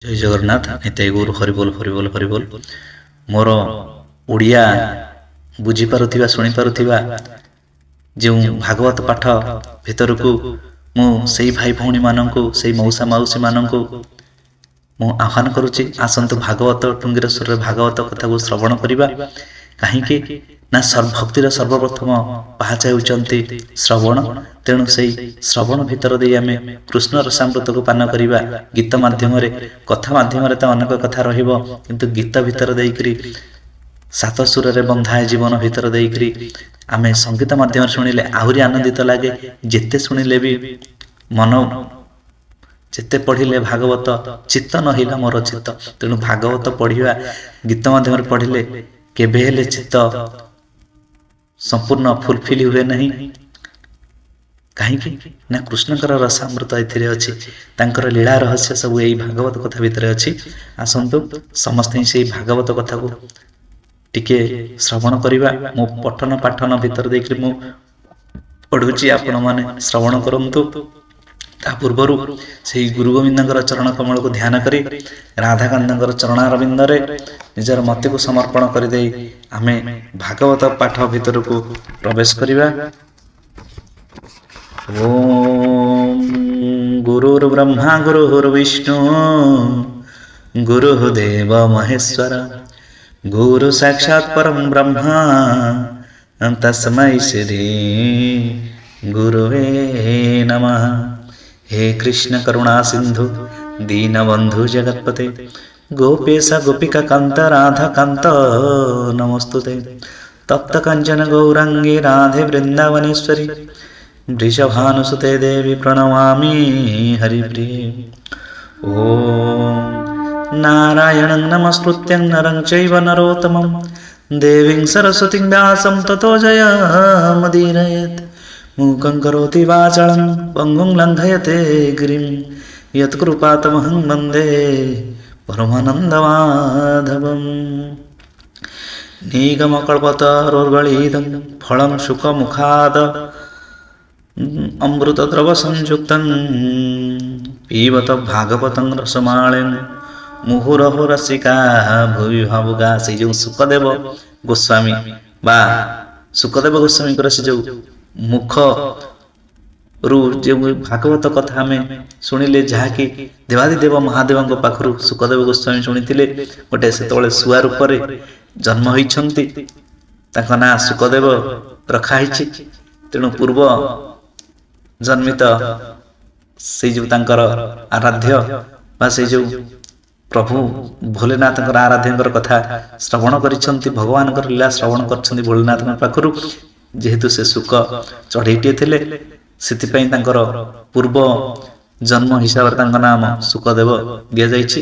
ଜୟ ଜଗନ୍ନାଥ। ନିତାଇ ଗୌର ହରିବୋଲ ହରିବୋଲ ହରିବୋଲ। ମୋର ଓଡ଼ିଆ ବୁଝିପାରୁଥିବା ଶୁଣିପାରୁଥିବା ଯେଉଁ ଭାଗବତ ପାଠ ଭିତରକୁ ମୁଁ ସେଇ ଭାଇ ଭଉଣୀମାନଙ୍କୁ, ସେଇ ମଉସା ମାଉସୀମାନଙ୍କୁ ମୁଁ ଆହ୍ୱାନ କରୁଛି, ଆସନ୍ତୁ ଭାଗବତ ଟୁଙ୍ଗିର ସୁରରେ ଭାଗବତ କଥାକୁ ଶ୍ରବଣ କରିବା। କାହିଁକି ନା ଭକ୍ତିର ସର୍ବପ୍ରଥମ ପାହାଚ ହେଉଛନ୍ତି ଶ୍ରବଣ। ତେଣୁ ସେଇ ଶ୍ରବଣ ଭିତର ଦେଇ ଆମେ କୃଷ୍ଣ ରସାମୃତକୁ ପାନ କରିବା। ଗୀତ ମାଧ୍ୟମରେ, କଥା ମାଧ୍ୟମରେ ତ ଅନେକ କଥା ରହିବ, କିନ୍ତୁ ଗୀତ ଭିତର ଦେଇକରି ସାତ ସୁରରେ ବନ୍ଧା ଜୀବନ ଭିତର ଦେଇକରି ଆମେ ସଙ୍ଗୀତ ମାଧ୍ୟମରେ ଶୁଣିଲେ ଆହୁରି ଆନନ୍ଦିତ ଲାଗେ। ଯେତେ ଶୁଣିଲେ ବି ମନ, ଯେତେ ପଢ଼ିଲେ ଭାଗବତ ଚିତ୍ତ ନହିଲା ମୋର ଚିତ୍ତ। ତେଣୁ ଭାଗବତ ପଢ଼ିବା, ଗୀତ ମାଧ୍ୟମରେ ପଢ଼ିଲେ କେବେ ହେଲେ ଚିତ୍ତ ସମ୍ପୂର୍ଣ୍ଣ ଫୁଲଫିଲ ହୁଏ ନାହିଁ। କାହିଁକି ନା କୃଷ୍ଣଙ୍କର ରସାମୃତ ଏଥିରେ ଅଛି, ତାଙ୍କର ଲୀଳା ରହସ୍ୟ ସବୁ ଏଇ ଭାଗବତ କଥା ଭିତରେ ଅଛି। ଆସନ୍ତୁ ସମସ୍ତେ ସେଇ ଭାଗବତ କଥାକୁ ଟିକେ ଶ୍ରବଣ କରିବା। ମୁଁ ପଠନ ପାଠନ ଭିତର ଦେଇକରି ମୁଁ ପଢ଼ୁଛି, ଆପଣମାନେ ଶ୍ରବଣ କରନ୍ତୁ। ତା ପୂର୍ବରୁ ସେହି ଗୁରୁ ଗୋବିନ୍ଦଙ୍କର ଚରଣ କମଳକୁ ଧ୍ୟାନ କରି ରାଧାକାନ୍ତଙ୍କର ଚରଣାରବିନ୍ଦରେ ନିଜର ମତିକୁ ସମର୍ପଣ କରିଦେଇ ଆମେ ଭାଗବତ ପାଠ ଭିତରକୁ ପ୍ରବେଶ କରିବା। ଓମ୍ ଗୁରୁର୍ ବ୍ରହ୍ମା ଗୁରୁର୍ ବିଷ୍ଣୁ ଗୁରୁଃ ଦେବ ମହେଶ୍ୱର ଗୁରୁ ସାକ୍ଷାତ୍ ପରଂ ବ୍ରହ୍ମା ତସ୍ମୈ ଶ୍ରୀ ଗୁରବେ ନମଃ। हे कृष्ण करुणा सिंधु दीनबंधु जगत्पते गोपेश गोपिका कांत राधा कांत नमस्तुते। तप्त कंचन गौरांगी राधे वृंदावनेश्वरी वृषभानुसुते देवी प्रणमामि हरिप्रिये। ओम नारायणं नमस्कृत्यं नरं चैव नरोत्तमं देवीं सरस्वतीं व्यासं ततो जयमुदीरयेत्। मूकं करोति वाचालं पङ्गुं लङ्घयते गिरिं यत्कृपातमहं वन्दे परमानन्दमाधवम्। निगमकल्पतरोर्गलितं फलं शुकमुखाद अमृतद्रवसंयुक्तं पिबत भागवतं रसमालिं मुहुरहो रसिका भुवि भावुका। से जो सुखदेव गोस्वामी बा सुखदेव गोस्वामीଙ୍କର ସେ ଯେଉଁ ମୁଖରୁ ଯେଉଁ ଭାଗବତ କଥା ଆମେ ଶୁଣିଲେ, ଯାହାକି ଦେବାଦିଦେବ ମହାଦେବଙ୍କ ପାଖରୁ ସୁଖଦେବ ଗୋସ୍ୱାମୀ ଶୁଣିଥିଲେ। ଗୋଟେ ସେତେବେଳେ ଶୁଆ ରୂପରେ ଜନ୍ମ ହୋଇଛନ୍ତି, ତାଙ୍କ ନାଁ ସୁଖଦେବ ରଖା ହେଇଛି। ତେଣୁ ପୂର୍ବ ଜନ୍ମିତ ସେଇ ଯେଉଁ ତାଙ୍କର ଆରାଧ୍ୟ ବା ସେଇ ଯେଉଁ ପ୍ରଭୁ ଭୋଲେନାଥଙ୍କର ଆରାଧ୍ୟଙ୍କର କଥା ଶ୍ରବଣ କରିଛନ୍ତି, ଭଗବାନଙ୍କର ଲୀଳା ଶ୍ରବଣ କରିଛନ୍ତି ଭୋଲେନାଥଙ୍କ ପାଖରୁ। ଯେହେତୁ ସେ ଶୁକ ଚଢ଼େଇଟିଏ ଥିଲେ, ସେଥିପାଇଁ ତାଙ୍କର ପୂର୍ବ ଜନ୍ମ ହିସାବରେ ତାଙ୍କ ନାମ ସୁଖଦେବ ଦିଆଯାଇଛି।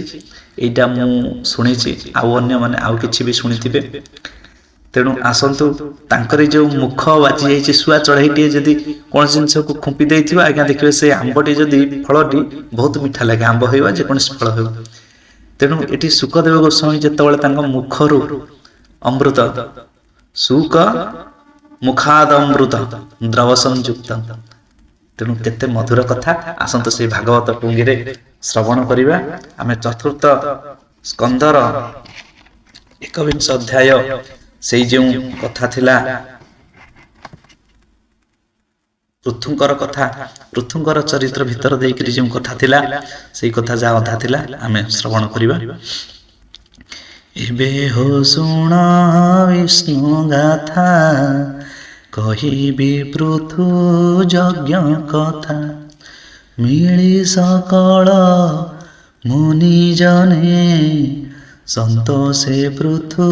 ଏଇଟା ମୁଁ ଶୁଣିଛି, ଆଉ ଅନ୍ୟମାନେ ଆଉ କିଛି ବି ଶୁଣିଥିବେ। ତେଣୁ ଆସନ୍ତୁ, ତାଙ୍କର ଯେଉଁ ମୁଖ ବାଜି ଯାଇଛି ଶୁଆ ଚଢ଼େଇଟିଏ ଯଦି କୌଣସି ଜିନିଷକୁ ଖୁମ୍ପି ଦେଇଥିବ, ଆଜ୍ଞା ଦେଖିବେ ସେ ଆମ୍ବଟି ଯଦି ଫଳଟି ବହୁତ ମିଠା ଲାଗେ। ଆମ୍ବ ହେଉ ବା ଯେକୌଣସି ଫଳ ହେଉ। ତେଣୁ ଏଠି ସୁଖଦେବ ଗୋସ୍ୱାମୀ ଯେତେବେଳେ ତାଙ୍କ ମୁଖରୁ ଅମୃତ ସୁକ ମୁଖାଦ ଅମୃତ ଦ୍ରବ ସଂଯୁକ୍ତ, ତେଣୁ କେତେ ମଧୁର କଥା। ଆସନ୍ତୁ ସେଇ ଭାଗବତ ଟୁଙ୍ଗିରେ ଶ୍ରବଣ କରିବା। ଆମେ ଚତୁର୍ଥ ସ୍କନ୍ଧର 21 ଅଧ୍ୟାୟ ସେଇ ଯେଉଁ କଥା ଥିଲା ପୃଥୁଙ୍କର କଥା, ପୃଥୁଙ୍କର ଚରିତ୍ର ଭିତର ଦେଇକରି ଯେଉଁ କଥା ଥିଲା, ସେଇ କଥା ଯାହା ଅଧା ଥିଲା ଆମେ ଶ୍ରବଣ କରିବା। ଏବେ ହୋ ଶୁଣ ବିଷ୍ଣୁ ଗାଥା କହିବି ପୃଥୁ ଯଜ୍ଞ କଥା। ମିଳି ସକଳ ମୁନି ଜନେ ସନ୍ତୋଷେ ପୃଥୁ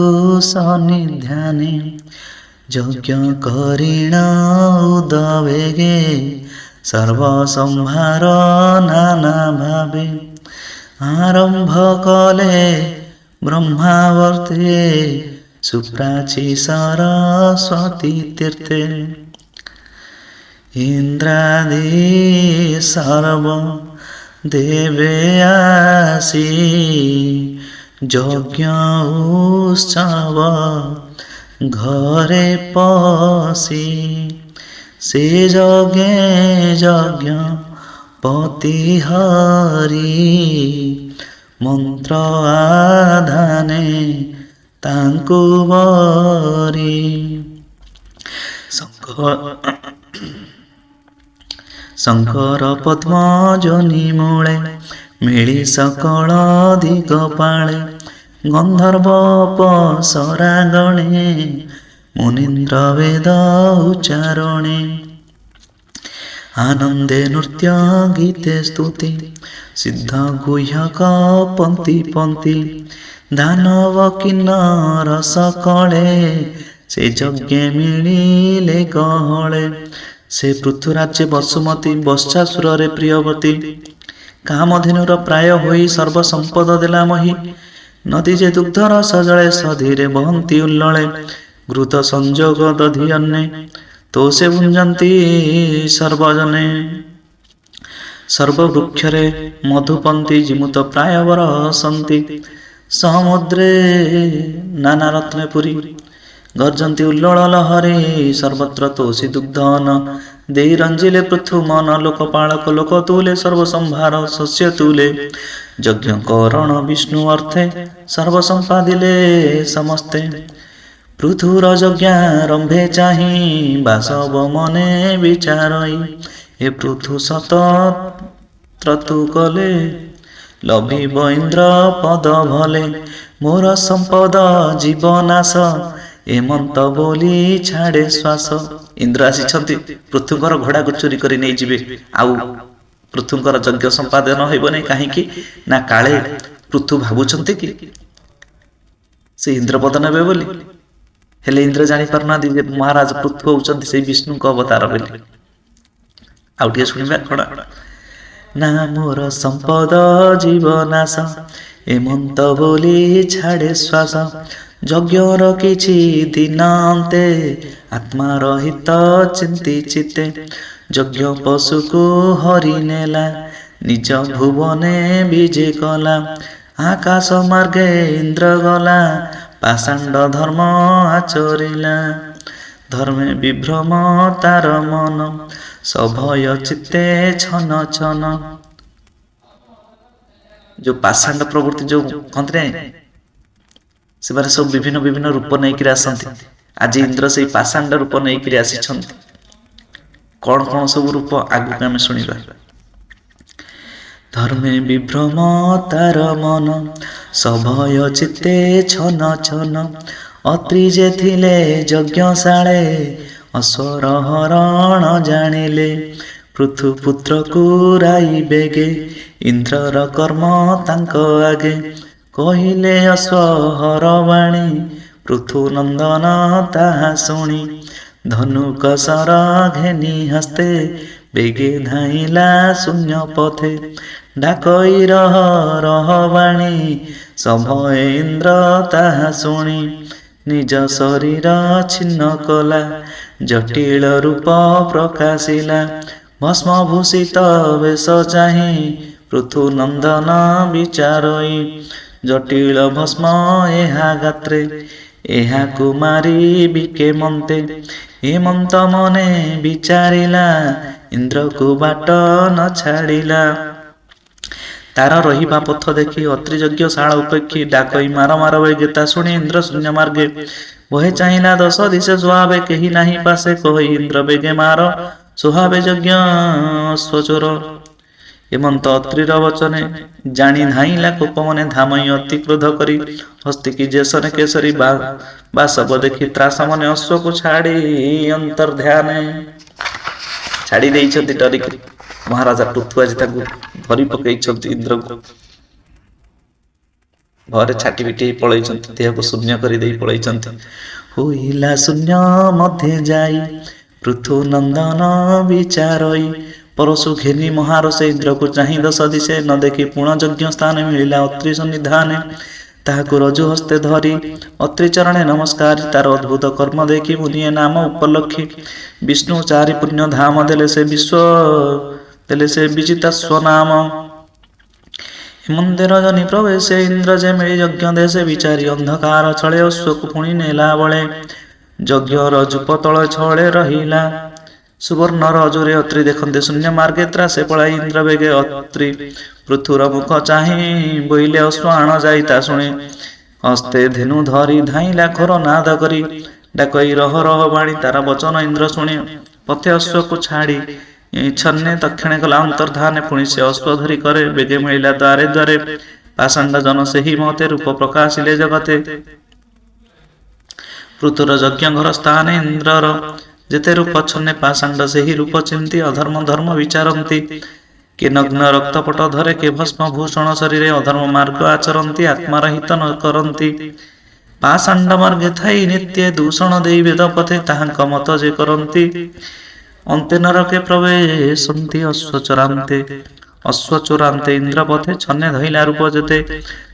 ସନ୍ନିଧାନେ। ଯଜ୍ଞ କରିଣ ଉଦବେଗେ ସର୍ବସମ୍ଭାର ନାନା ଭାବେ। ଆରମ୍ଭ କଲେ ବ୍ରହ୍ମାବର୍ତ୍ତେ ସୁପ୍ରାଚୀ ସରସ୍ୱତୀ ତୀର୍ଥେ। ଇନ୍ଦ୍ରାଦି ସର୍ବ ଦେବେ ଆସି ଯଜ୍ଞ ଉତ୍ସବ ଘରେ ପଶି। ସେ ଯଜ୍ଞ ପତି ହରି ମନ୍ତ୍ର ଆଧାନେ ତାଙ୍କୁ ବରି। ଶଙ୍କର ପଦ୍ମ ଯୋନି ମୂଳେ ମିଳି ସକଳ ଦିଗ ପାଳେ। ଗନ୍ଧର୍ବ ଅପସରା ଗଣେ ମୁନୀନ୍ଦ୍ର ବେଦ ଉଚ୍ଚାରଣେ। ଆନନ୍ଦେ ନୃତ୍ୟ ଗୀତେ ସ୍ତୁତି ସିଦ୍ଧ ଗୁହ୍ୟକ ପନ୍ତି ପନ୍ତି। ଦାନବ କିନ୍ନର ସକଳେ ସେ ଯଜ୍ଞେ ମିଳିଲେ ଗହଳେ। ସେ ପୃଥୁରାଜ୍ୟ ବସୁମତୀ ବର୍ଷାସୁରରେ ପ୍ରିୟବତୀ। କାମଧେନୁର ପ୍ରାୟ ହୋଇ ସର୍ବସମ୍ପଦ ଦେଲା ମହି। ନଦୀ ଯେ ଦୁଗ୍ଧର ସଜଳେ ସଧୀରେ ବହନ୍ତି ଉଲ୍ଲଳେ। ଘୃତ ସଂଯୋଗ ଦଧି ଅନ୍ନେ ତ ସେ ଭୁଞ୍ଜନ୍ତି ସର୍ବଜନେ। ସର୍ବବୃକ୍ଷରେ ମଧୁପନ୍ତି ଜିମୁତ ପ୍ରାୟ ବରସନ୍ତି। ସମୁଦ୍ରେ ନାନା ରତ୍ନେ ପୁରୀ ଗର୍ଜନ୍ତି ଉଲ୍ଲଳ ଲହରୀ। ସର୍ବତ୍ର ତୋଷୀ ଦୁଗ୍ଧନ ଦେଇ ରଞ୍ଜିଲେ ପୃଥୁ ମନ। ଲୋକପାଳକ ଲୋକ ତୁଲେ ସର୍ବସମ୍ଭାର ଶସ୍ୟ ତୁଲେ। ଯଜ୍ଞ କରଣ ବିଷ୍ଣୁ ଅର୍ଥେ ସର୍ବସମ୍ପାଦିଲେ ସମସ୍ତେ। ପୃଥୁର ଯଜ୍ଞାରମ୍ଭେ ଚାହିଁ ବାସବ ମନେ ବିଚାରଇ। ଏ ପୃଥୁ ସତ ତ୍ରତୁ କଲେ ଲଭିବ ଇନ୍ଦ୍ର ପଦ ଭଲେ। ମୋର ସମ୍ପଦ ଜୀବନାଶ ଏମନ୍ତ ବୋଲି ଛାଡ଼େ ଶ୍ୱାସ। ଇନ୍ଦ୍ର ଆସିଛନ୍ତି ପୃଥୁଙ୍କର ଘୋଡ଼ାକୁ ଚୋରି କରି ନେଇଯିବେ। ଆଉ ପୃଥୁଙ୍କର ଯଜ୍ଞ ସମ୍ପାଦନ ହେବନି। କାହିଁକି ନା କାଳେ ପୃଥୁ ଭାବୁଛନ୍ତି କି ସେ ଇନ୍ଦ୍ରପଦ ନେବେ ବୋଲି। ହେଲେ ଇନ୍ଦ୍ର ଜାଣିପାରୁନାହାନ୍ତି ଯେ ମହାରାଜ ପୃଥୁ ହଉଛନ୍ତି ସେଇ ବିଷ୍ଣୁଙ୍କ ଅବତାର ବୋଲି। ଆଉ ଟିକେ ଶୁଣିବା କଣ ନା ମୋର ସମ୍ପଦ ଜୀବନାଶ ଏମନ୍ତ ବୋଲି ଛାଡ଼େ ଶ୍ୱାସ। ଯଜ୍ଞର କିଛି ଦିନ ଅନ୍ତେ ଆତ୍ମାର ହିତ ଚିନ୍ତି ଚିତେ। ଯଜ୍ଞ ପଶୁକୁ ହରି ନେଲା ନିଜ ଭୁବନେ ବିଜେ କଲା। ଆକାଶ ମାର୍ଗେ ଇନ୍ଦ୍ର ଗଲା ପାଷାଣ୍ଡ ଧର୍ମ ଆଚରିଲା। ଧର୍ମେ ବିଭ୍ରମ ତାର ମନ ସଭୟ ଚିତ୍ତେ ଛନ ଛନ। ଯୋଉ ପାଷାଣ୍ଡ ପ୍ରବୃତ୍ତି ଯୋଉ କହନ୍ତି ନାହିଁ ସେମାନେ ସବୁ ବିଭିନ୍ନ ବିଭିନ୍ନ ରୂପ ନେଇକିରି ଆସନ୍ତି। ଆଜି ଇନ୍ଦ୍ର ସେଇ ପାଷାଣ୍ଡ ରୂପ ନେଇକିରି ଆସିଛନ୍ତି। କଣ କଣ ସବୁ ରୂପ ଆଗକୁ ଆମେ ଶୁଣିବା। ଧର୍ମେ ବିଭ୍ରମ ତାର ମନ ସଭୟ ଚିତ୍ତେ ଛନ ଛନ। ଅତ୍ରି ଯେ ଥିଲେ ଯଜ୍ଞଶାଳେ ଅଶ୍ୱର ହରଣ ଜାଣିଲେ। ପୃଥୁ ପୁତ୍ରକୁ ରାଇ ବେଗେ ଇନ୍ଦ୍ରର କର୍ମ ତାଙ୍କ ଆଗେ। କହିଲେ ଅଶ୍ୱହର ବାଣୀ ପୃଥୁ ନନ୍ଦନ ତାହା ଶୁଣି। ଧନୁକ ସର ଘେନି ହସ୍ତେ ବେଗେ ଧାଇଁଲା ଶୂନ୍ୟ ପଥେ। ଡାକଇ ରହ ରହ ବାଣୀ ସଭୟେ ଇନ୍ଦ୍ର ତାହା ଶୁଣି। ନିଜ ଶରୀର ଛିନ୍ନ କଲା ଜଟିଳ ରୂପ ପ୍ରକାଶିଲା। ଭସ୍ମଭୂଷିତ ବେଶ ଚାହିଁ ପୃଥୁ ନନ୍ଦନ ବିଚାରଇ। ଜଟିଳ ଭସ୍ମ ଏହା ଗାତ୍ରେ ଏହାକୁ ମାରିବି କେମନ୍ତେ। ହେମନ୍ତ ମନେ ବିଚାରିଲା ଇନ୍ଦ୍ରକୁ ବାଟ ନ ଛାଡ଼ିଲା। ତାର ରହିବା ପଥ ଦେଖି ଅତ୍ରି ଯଜ୍ଞଶାଳ ଉପେକ୍ଷୀ ଡାକଇ ମାର ମାର ବେଗେ। ତା ଶୁଣି ଇନ୍ଦ୍ର ଶୂନ୍ୟ ମାର୍ଗେ ବହେ ଚାହିଁଲା ଦଶ ଦିଶେ ସୁହାବେ କେହି ନାହିଁ ପାଶେ। କହି ଇନ୍ଦ୍ର ବେଗେ ମାର ସୁହାବେ ଯଜ୍ଞ ଅଶ୍ୱଚୋର। ହେମନ୍ତ ଅତ୍ରିର ବଚନେ ଜାଣି ଧାଇଁଲା କୋପମନେ। ଧାମଇ ଅତି କ୍ରୋଧ କରି ହସ୍ତିକି ଯେସନେ କେଶରୀ। ବାସବ ଦେଖି ତ୍ରାସ ମନେ ଅଶ୍ୱକୁ ଛାଡ଼ି ଅନ୍ତର୍ଧ୍ୟାନେ। ଛାଡ଼ି ଦେଇଛନ୍ତି ଡରିକି। ମହାରାଜା ପୃଥୁ ଆଜି ତାଙ୍କୁ ଧରି ପକେଇଛନ୍ତି ଇନ୍ଦ୍ରକୁ। ଘରେ ଛାଟି ପିଟି ହେଇ ପଳେଇଛନ୍ତି। ଦେହକୁ ଶୂନ୍ୟ କରି ଦେଇ ପଳେଇଛନ୍ତି। ହୋଇଲା ଶୂନ୍ୟ ମଧ୍ୟେ ଯାଇ ପୃଥୁ ନନ୍ଦନ ବିଚାରଇ। ପରଶୁ ଘେନି ମହାରସେ ଇନ୍ଦ୍ରକୁ ଚାହିଁ ଦଶ ଦିଶେ। ନ ଦେଖି ପୁଣ ଯଜ୍ଞ ସ୍ଥାନେ ମିଳିଲା ଅତ୍ରି ସନ୍ନିଧାନେ। ତାହାକୁ ରଜୁ ହସ୍ତେ ଧରି ଅତ୍ରି ଚରଣେ ନମସ୍କାରୀ। ତାର ଅଦ୍ଭୁତ କର୍ମ ଦେଖି ମୁନିଏ ନାମ ଉପଲକ୍ଷୀ। ବିଷ୍ଣୁ ଚାରି ପୁଣ୍ୟ ଧାମ ଦେଲେ ସେ ବିଜିତା ସ୍ୱନାମ। ହେମନ୍ତେ ରଜନୀ ପ୍ରବେଶେ ଇନ୍ଦ୍ର ଯେ ମିଳି ଯଜ୍ଞ ଦେଶେ। ବିଚାରି ଅନ୍ଧକାର ଛଳେ ଅଶ୍ୱକୁ ପୁଣି ନେଲା ବଳେ। ଯଜ୍ଞ ରଜୁପ ତଳେ ଛଳେ ରହିଲା। ସୁବର୍ଣ୍ଣ ରଜୁରେ ଅତ୍ରି ଦେଖନ୍ତେ ଶୂନ୍ୟ ମାର୍ଗେ ତ୍ରାସେ ପଳାଇ। ଇନ୍ଦ୍ର ବେଗେ ଅତ୍ରି ପୃଥୁର ମୁଖ ଚାହିଁ ବୋଇଲେ ଅଶ୍ରୁ ଆଣ ଯାଇ ତା ଶୁଣି ହସ୍ତେ ଧେନୁ ଧରି ଧାଇଁଲା ଘୋର ନାଦ କରି ଡାକଇ ରହ ରହ ବାଣୀ ତାର ବଚନ ଇନ୍ଦ୍ର ଶୁଣି ପଥେ ଅଶ୍ୱକୁ ଛାଡ଼ି ଛନ୍ନେ ଦକ୍ଷିଣେ ଗଲା ଅନ୍ତର୍ଧାନେ ପୁଣି ସେ ଅଶ୍ଵ ଧରି କରେ ବେଗେ ମିଳିଲା ଦ୍ୱାରେ ଦ୍ୱାରେ ପାଷାଣ୍ଡ ଜନ ସେହି ମତେ ରୂପ ପ୍ରକାଶିଲେ ଜଗତେ ପୃଥୁର ଯଜ୍ଞ ଘର ସ୍ଥାନେ ଇନ୍ଦ୍ରର ଯେତେ ରୂପ ଛନ୍ନେ ପାଷାଣ୍ଡ ସେହି ରୂପ ଚିନ୍ତି ଅଧର୍ମ ଧର୍ମ ବିଚାରନ୍ତି କେ ନଗ୍ନ ରକ୍ତପଟ ଧରେ କେ ଭସ୍ମ ଭୂଷଣ ଶରୀରେ ଅଧର୍ମ ମାର୍ଗ ଆଚରନ୍ତି ଆତ୍ମାର ହିତ ନ କରନ୍ତି ପାଷାଣ୍ଡ ମାର୍ଗେ ଥାଇ ନିତ୍ୟ ଦୂଷଣ ଦେଇ ବେଦ ପଥେ ତାହାଙ୍କ ମତ ଯେ କରନ୍ତି ଅନ୍ତେ ନରକେ ପ୍ରବେଶନ୍ତି ଅଶ୍ୱଚୋରାନ୍ତେ ଇନ୍ଦ୍ର ପଥେ ଛନ୍ନେ ଧଇଲା ରୂପ ଯେତେ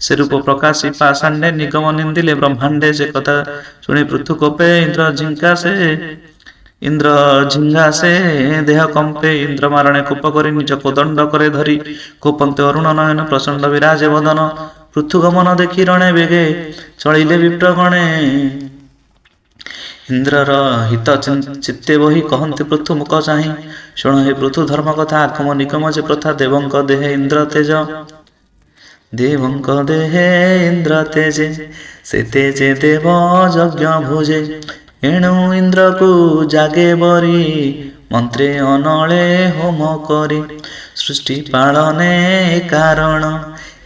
ସେ ରୂପ ପ୍ରକାଶୀ ପାଷାଣ୍ଡେ ନିଗମ ନିନ୍ଦିଲେ ବ୍ରହ୍ମାଣ୍ଡେ ସେ କଥା ଶୁଣି ପୃଥୁ କୋପେ ଇନ୍ଦ୍ର ଝିଙ୍ଗାସେ ଦେହ କମ୍ପେ ଇନ୍ଦ୍ର ମାରଣେ କୋପ କରି ନିଜ କୋଦଣ୍ଡ করে ଧରି କୋପନ୍ତେ ଅରୁଣ ନୟନ ପ୍ରଚଣ୍ଡ ବିରାଜେ ବଦନ ପୃଥୁ ଗମନ ଦେଖି ରଣେ ବେଗେ ଚଳିଲେ ବିପ୍ରଗଣେ ଇନ୍ଦ୍ରର ହିତ ଚିତ୍ତେ ବହି କହନ୍ତି ପୃଥୁ ମୁଖ ଚାହିଁ ଶୁଣ ହେ ପୃଥୁ ଧର୍ମ କଥା ଆଗମ ନିଗମ ଯେ ପ୍ରଥା ଦେବଙ୍କ ଦେହେ ଇନ୍ଦ୍ର ତେଜ ଦେବଙ୍କ ଦେହେ ଇନ୍ଦ୍ର ତେଜେ ସେ ତେଜେ ଦେବ ଯଜ୍ଞ ଭୋଜେ ଏଣୁ ଇନ୍ଦ୍ରକୁ ଜାଗେ ବରି ମନ୍ତ୍ରେ ଅନଳେ ହୋମ କରି ସୃଷ୍ଟି ପାଳନେ କାରଣ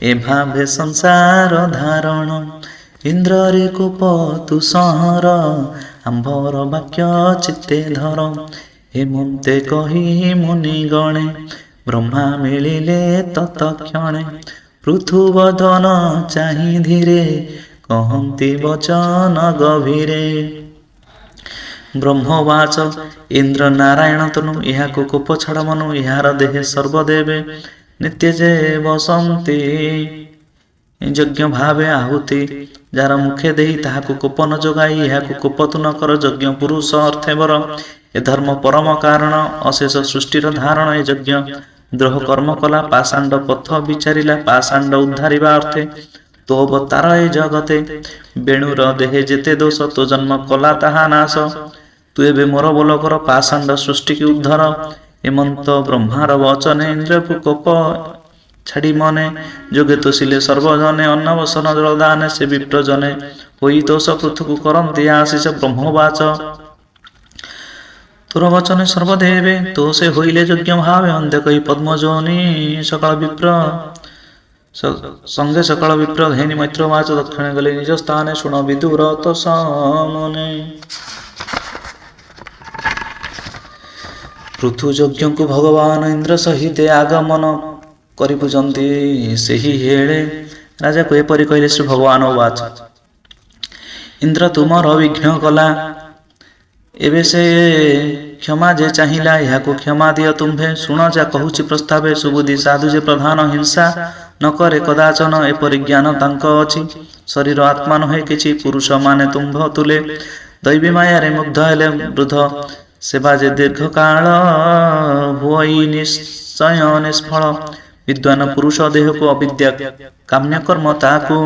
ଏ ଭାବେ ସଂସାର ଧାରଣ ଇନ୍ଦ୍ରରେ କୋପ ତୁ ସହର ଆମ୍ଭର ବାକ୍ୟ ଚିତ୍ତେ ଧର ହେମନ୍ତେ କହି ମୁନି ଗଣେ ବ୍ରହ୍ମା ମିଳିଲେ ତତକ୍ଷଣେ ପୃଥୁ ବଦନ ଚାହିଁ ଧୀରେ କହନ୍ତି ବଚନ ଗଭୀରେ ବ୍ରହ୍ମବାଚ ଇନ୍ଦ୍ର ନାରାୟଣ ତନୁ ଏହାକୁ କୋପ ଛାଡ଼ ମନୁ ଏହାର ଦେହେ ସର୍ବଦେବେ ନିତ୍ୟ ଯେ ବସନ୍ତି ଯଜ୍ଞ ଭାବେ ଆହୁତି ଯାହାର ମୁଖେ ଦେଇ ତାହାକୁ କୋପ ନ ଯୋଗାଇ ଏହାକୁ କୋପ ତୁ ନ କର ଯଜ୍ଞ ପୁରୁଷ ଅର୍ଥେବର ଏ ଧର୍ମ ପରମ କାରଣ ଅଶେଷ ସୃଷ୍ଟିର ଧାରଣ ଏ ଯଜ୍ଞ ଦ୍ରୋହ କର୍ମ କଲା ପାଷାଣ୍ଡ ପଥ ବିଚାରିଲା ପାଷାଣ୍ଡ ଉଦ୍ଧାରିବା ଅର୍ଥେ ତୋ ଅବତାର ଏ ଜଗତେ ବେଣୁର ଦେହେ ଯେତେ ଦୋଷ ତୋ ଜନ୍ମ କଲା ତାହା ନାଶ ତୁ ଏବେ ମୋର ବୋଲ କର ପାଷାଣ୍ଡ ସୃଷ୍ଟିକି ଉଦ୍ଧର ଏମନ୍ତ ବ୍ରହ୍ମାର ବଚନେ ଇନ୍ଦ୍ରକୁ କୋପ ଛାଡ଼ି ମନେ ଯୋଗେ ତୋଷିଲେ ସର୍ବଜନେ ଅନ୍ନବସନ ଜଳଦାନେ ସେ ବିପ୍ରଜନେ ହୋଇ ତୋଷ ପୃଥୁକୁ କରନ୍ତି ଆଶିଷ ବ୍ରହ୍ମବାଚ ତୋର ବଚନେ ସର୍ବଦେବେ ତୋ ସେ ହୋଇଲେ ଯଜ୍ଞ ଭାବେ ଅନ୍ତେ କହି ପଦ୍ମଜୋନି ସଙ୍ଗେ ସକାଳ ବିପ୍ର ଘେନି ମୈତ୍ର ବାଚ ଦକ୍ଷିଣେ ଗଲେ ନିଜ ସ୍ଥାନେ ଶୁଣ ବିଦୁର ତ ସମନେ ପୃଥୁ ଯଜ୍ଞକୁ ଭଗବାନ ଇନ୍ଦ୍ର ସହିତେ ଆଗମନ କରି ପୂଜନ୍ତି ସେହି ହେଳେ ରାଜାକୁ ଏପରି କହିଲେ ଶ୍ରୀ ଭଗବାନ ବାଚ ଇନ୍ଦ୍ର ତୁମର ବିଘ୍ନ କଲା ଏବେ ସେ କ୍ଷମା ଯେ ଚାହିଁଲା ଏହାକୁ କ୍ଷମା ଦିଅ ତୁମ୍ଭେ ଶୁଣ ଯା କହୁଛି ପ୍ରସ୍ତାବେ ସୁବୁଦ୍ଧି ସାଧୁ ଯେ ପ୍ରଧାନ ହିଂସା ନ କରେ କଦାଚନ ଏପରି ଜ୍ଞାନ ତାଙ୍କ ଅଛି ଶରୀର ଆତ୍ମା ନୁହେଁ କିଛି ପୁରୁଷ ମାନେ ତୁମ୍ଭ ତୁଲେ ଦୈବୀ ମାୟାରେ ମୁଗ୍ଧ ହେଲେ ବୃଦ୍ଧ ସେବା ଯେ ଦୀର୍ଘ କାଳ ହୁଇ ନିଶ୍ଚୟ ନିଷ୍ଫଳ ବିଦ୍ୱାନ ପୁରୁଷ ଦେହକୁ ଅବିଦ୍ୟା କାମ୍ୟ କର୍ମ ତାକୁ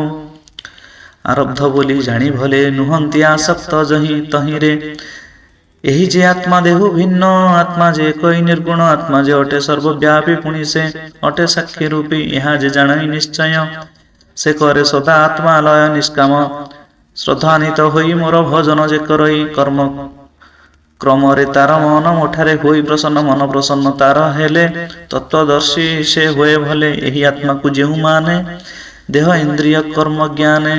ଆରବ୍ଧ ବୋଲି ଜାଣି ଭଲେ ନୁହନ୍ତି ଆସକ୍ତ ଯହିଁ ତହିଁରେ ଏହି ଯେ ଆତ୍ମା ଦେହୁ ଭିନ୍ନ ଆତ୍ମା ଯେ କହି ନିର୍ଗୁଣ ଆତ୍ମା ଯେ ଅଟେ ସର୍ବବ୍ୟାପୀ ପୁଣି ସେ ଅଟେ ସାକ୍ଷୀ ରୂପୀ ଏହା ଯେ ଜାଣଇ ନିଶ୍ଚୟ ସେ କରେ ସଦା ଆତ୍ମା ଲୟ ନିଷ୍କାମ ଶ୍ରଦ୍ଧାନ୍ୱିତ ହୋଇ ମୋର ଭଜନ ଯେ କରଇ କର୍ମ କ୍ରମରେ ତାର ମନ ମୋଠାରେ ହୋଇ ପ୍ରସନ୍ନ ମନ ପ୍ରସନ୍ନ ତାର ହେଲେ ତତ୍ତ୍ୱଦର୍ଶୀ ସେ ହୁଏ ଭଲେ ଏହି ଆତ୍ମାକୁ ଯେଉଁମାନେ ଦେହ ଇନ୍ଦ୍ରିୟ କର୍ମ ଜ୍ଞାନେ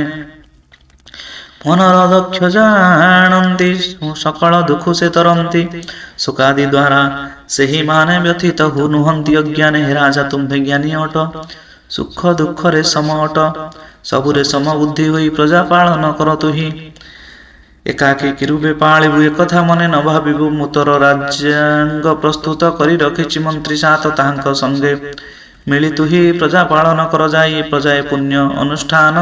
ମନର ଦକ୍ଷ ଜାଣନ୍ତି ସକଳ ଦୁଃଖ ସେ ତରନ୍ତି ସୁଖାଦି ଦ୍ୱାରା ସେହି ମାନେ ବ୍ୟଥିତ ହୁ ନୁହନ୍ତି ଅଜ୍ଞାନେ ହେ ରାଜା ତୁମ୍ଭେ ଜ୍ଞାନୀ ଅଟ ସୁଖ ଦୁଃଖରେ ସମ ଅଟ ସବୁରେ ସମବୁଦ୍ଧି ହୋଇ ପ୍ରଜା ପାଳନ କର ତୁହି ଏକାକୀ କିରୁବେ ପାଳିବୁ ଏକଥା ମନେ ନ ଭାବିବୁ ମୁଁ ତୋର ରାଜ୍ୟାଙ୍ଗ ପ୍ରସ୍ତୁତ କରି ରଖିଛି ମନ୍ତ୍ରୀ ସାତ ତାହାଙ୍କ ସଙ୍ଗେ ମିଳି ତୁହି ପ୍ରଜା ପାଳନ କର ଯାଇ ପ୍ରଜାଏ ପୁଣ୍ୟ ଅନୁଷ୍ଠାନ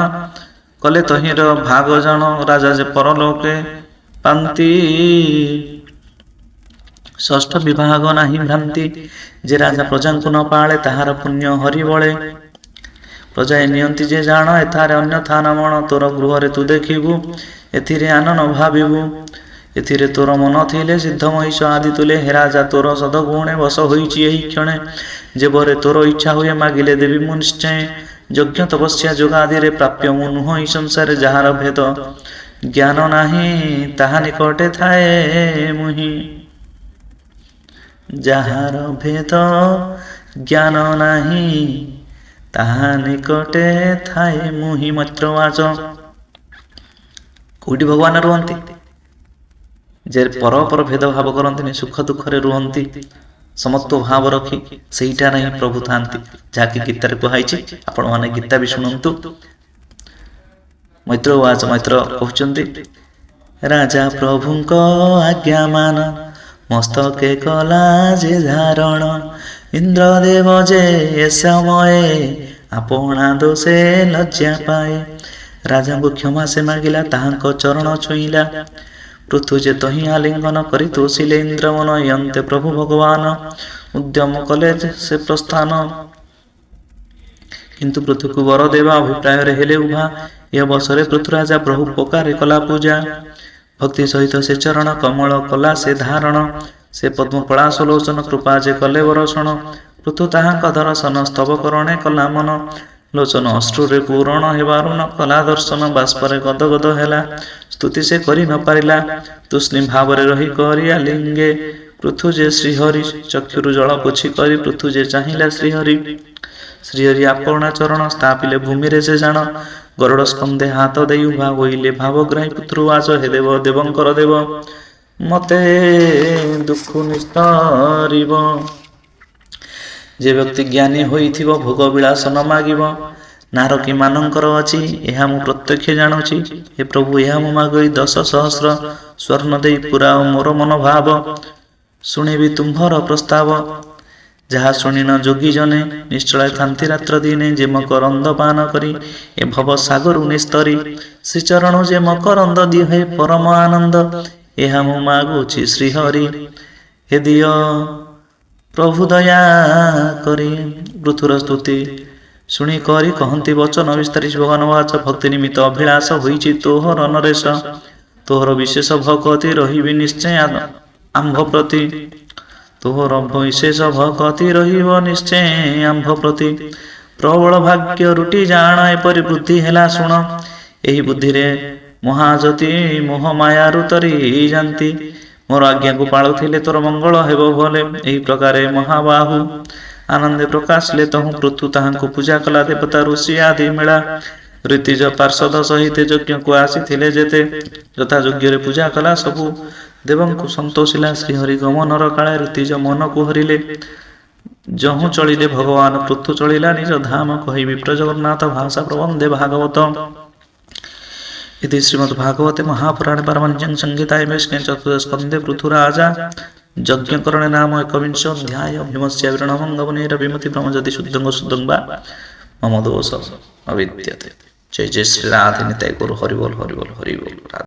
କଲେ ତହିଁର ଭାଗ ଜାଣ ରାଜା ଯେ ପରଲୋକେ ପାନ୍ତି ଷଷ୍ଠ ବିଭାଗ ନାହିଁ ଭ୍ରାନ୍ତି ଯେ ରାଜା ପ୍ରଜାଙ୍କୁ ନ ପାଳେ ତାହାର ପୁଣ୍ୟ ହରିବଳେ ପ୍ରଜାଏ ନିଅନ୍ତି ଯେ ଜାଣ ଏଠାରେ ଅନ୍ୟଥା ନାମଣ ତୋର ଗୃହରେ ତୁ ଦେଖିବୁ ଏଥିରେ ଆନ ନ ଭାବିବୁ ଏଥିରେ ତୋର ମନ ଥିଲେ ସିଦ୍ଧ ମହିଷ ଆଦି ତୁଲେ ହେ ରାଜା ତୋର ସଦଗୁଣେ ବସ ହୋଇଛି ଏହି କ୍ଷଣେ ଯେବରେ ତୋର ଇଚ୍ଛା ହୁଏ ମାଗିଲେ ଦେବି ମୁଁ ନିଶ୍ଚୟ ଯଜ୍ଞ ତପସ୍ୟା ଯୋଗ ଆଦିରେ ପ୍ରାପ୍ୟ ମୁଁ ନୁହଁ ଏହି ସଂସାରେ ଯାହାର ଭେଦ ଜ୍ଞାନ ନାହିଁ ତାହା ନିକଟେ ଥାଏ ମୁହିଁ ଯାହାର ଭେଦ ଜ୍ଞାନ ନାହିଁ ତାହା ନିକଟେ ଥାଏ ମୁହିଁ ମୈତ୍ରବାଚ। କୋଉଠି ଭଗବାନ ରୁହନ୍ତି? ଯେ ପର ଭେଦଭାବ କରନ୍ତିନି, ସୁଖ ଦୁଃଖରେ ରୁହନ୍ତି, ସମତ୍ଵ ଭାବ ରଖି ସେଇଟା ନାହିଁ ପ୍ରଭୁ ଥାନ୍ତି, ଯାହାକି ଗୀତାରେ କୁହାଯାଇଛି। ଆପଣମାନେ ଗୀତା ବି ଶୁଣନ୍ତୁ। ମୈତ୍ରବାଚ ମୈତ୍ର କହୁଛନ୍ତି, ରାଜା ପ୍ରଭୁଙ୍କ ଆଜ୍ଞା ମାନ ମସ୍ତକେ କଲା ଯେ ଧାରଣ ଇନ୍ଦ୍ରଦେବ ଯେ ଏ ସମୟେ ଆପଣା ଦୋଷେ ଲଜ୍ଜା ପାଏ ରାଜାଙ୍କୁ କ୍ଷମା ସେ ମାଗିଲା ତାହାଙ୍କ ଚରଣ ଛୁଇଁଲା ପୃଥୁ ଯେ ତହିଁ ଆଲିଙ୍ଗନ କରି ତୋଷିଲେ ଇନ୍ଦ୍ରମନ ୟନ୍ତେ ପ୍ରଭୁ ଭଗବାନ ଉଦ୍ୟମ କଲେ ସେ ପ୍ରସ୍ଥାନ କିନ୍ତୁ ପୃଥୁକୁ ବର ଦେବା ଅଭିପ୍ରାୟରେ ହେଲେ ଉଭା ଏ ଅବସରେ ପୃଥୁରାଜା ପ୍ରଭୁ ପକାରେ କଲା ପୂଜା ଭକ୍ତି ସହିତ ସେ ଚରଣ କମଳ କଲା ସେ ଧାରଣ ସେ ପଦ୍ମ ପଳାଶ ଲୋଚନ କୃପା ଯେ କଲେ ବରଷଣ ପୃଥୁ ତାହାଙ୍କ ଦର୍ଶନ ସ୍ତବ କରଣେ କଲା ମନ ଲୋଚନ ଅଶ୍ରୁରେ ପୂରଣ ହେବାରୁ ନ କଲା ଦର୍ଶନ ବାଷ୍ପରେ ଗଦଗଦ ହେଲା ସ୍ତୁତି ସେ କରି ନ ପାରିଲା ତୃଷ୍ଣୀ ଭାବରେ ରହି କରିଆ ଲିଙ୍ଗେ ପୃଥୁ ଯେ ଶ୍ରୀହରି ଚକ୍ଷୁରୁ ଜଳ ପୋଛି କରି ପୃଥୁ ଯେ ଚାହିଁଲା ଶ୍ରୀହରି ଆପଣା ଚରଣ ସ୍ଥାପିଲେ ଭୂମିରେ ସେ ଜାଣ ଗରୁଡ଼ ସ୍କନ୍ଧେ ହାତ ଦେଇ ଉଭା ହୋଇଲେ ଭାବଗ୍ରାହୀ ପୁତ୍ରୁବାଚ ହେ ଦେବ ଦେବଙ୍କର ଦେବ ମତେ ଦୁଃଖ ନିସ୍ତରିବ ଯେ ବ୍ୟକ୍ତି ଜ୍ଞାନୀ ହୋଇଥିବ ଭୋଗ ବିଳାସ ନ ମାଗିବ ନାରକୀ ମାନଙ୍କର ଅଛି ଏହା ମୁଁ ପ୍ରତ୍ୟକ୍ଷ ଜାଣୁଛି ହେ ପ୍ରଭୁ ଏହା ମୁଁ ମାଗି 10,000 ସ୍ୱର୍ଣ୍ଣ ଦେଇ ପୁରାଅ ମୋର ମନୋଭାବ ଶୁଣିବି ତୁମ୍ଭର ପ୍ରସ୍ତାବ ଯାହା ଶୁଣିନ ଯୋଗୀ ଜନେ ନିଶ୍ଚଳ ଥାନ୍ତି ରାତ୍ର ଦିନେ ଯେ ମକରନ୍ଦ ପାନ କରି ଏ ଭବ ସାଗରୁ ନିସ୍ତରୀ ଶ୍ରୀଚରଣ ଯେ ମକରନ୍ଦ ଦିହେ ପରମ ଆନନ୍ଦ ଏହା ମୁଁ ମାଗୁଛି ଶ୍ରୀହରି ହେ ଦିଅ ପ୍ରଭୁ ଦୟା କରି ପୃଥୁର ସ୍ତୁତି ଶୁଣି କରି କହନ୍ତି ବଚନ ବିସ୍ତାରିଛି ଭଗବାନ ବାଚ ଭକ୍ତି ନିମିତ୍ତ ଅଭିଳାଷ ହୋଇଛି ତୋହର ନରେଶ ତୋହର ବିଶେଷ ଭକତି ରହିବି ନିଶ୍ଚୟ ଆମ୍ଭ ପ୍ରତି ତୋହର ବିଶେଷ ଭକତି ରହିବ ନିଶ୍ଚୟ ଆମ୍ଭ ପ୍ରତି ପ୍ରବଳ ଭାଗ୍ୟ ରୁଟି ଜାଣ ଏପରି ବୁଦ୍ଧି ହେଲା ଶୁଣ ଏହି ବୁଦ୍ଧିରେ ମହାଜ୍ୟୋତି ମୋହ ମାୟାରୁ ତରି ଯାନ୍ତି ମୋର ଆଜ୍ଞାକୁ ପାଳୁଥିଲେ ତୋର ମଙ୍ଗଳ ହେବ ଭଲେ ଏହି ପ୍ରକାରେ ମହାବାହୁ ଆନନ୍ଦେ ପ୍ରକାଶିଲେ ତହୁଁ ପୃଥୁ ତାହାଙ୍କୁ ପୂଜା କଲା ଦେବତା ଋଷି ଆଦି ମେଳା ରୀତିଜ ପାର୍ଷଦ ସହିତ ଯଜ୍ଞକୁ ଆସିଥିଲେ ଯେତେ ଯଥା ଯୋଗ୍ୟରେ ପୂଜା କଲା ସବୁ ଦେବଙ୍କୁ ସନ୍ତୋଷିଲା ଶ୍ରୀହରି ଗମନର କାଳେ ରୀତିଜ ମନକୁ ହରିଲେ ଯହୁଁ ଚଳିଲେ ଭଗବାନ ପୃଥୁ ଚଳିଲା ନିଜ ଧାମ କହିବି ପ୍ରଜଗନ୍ନାଥ ଭାଷା ପ୍ରବନ୍ଧେ ଭାଗବତ इति श्रीमद् भागवते महापुराणे पारमहंस्यां संहितायां वैष्णवे चतुर्थ स्कन्धे पृथुराजा यज्ञकरणे नाम 21 अध्याय भीमस्य विरणमंगवनेर विमति ब्रह्मजति शुद्धं वा मम दोष अविद्यते जय जय श्री राधे निताय गुरु हरि बोल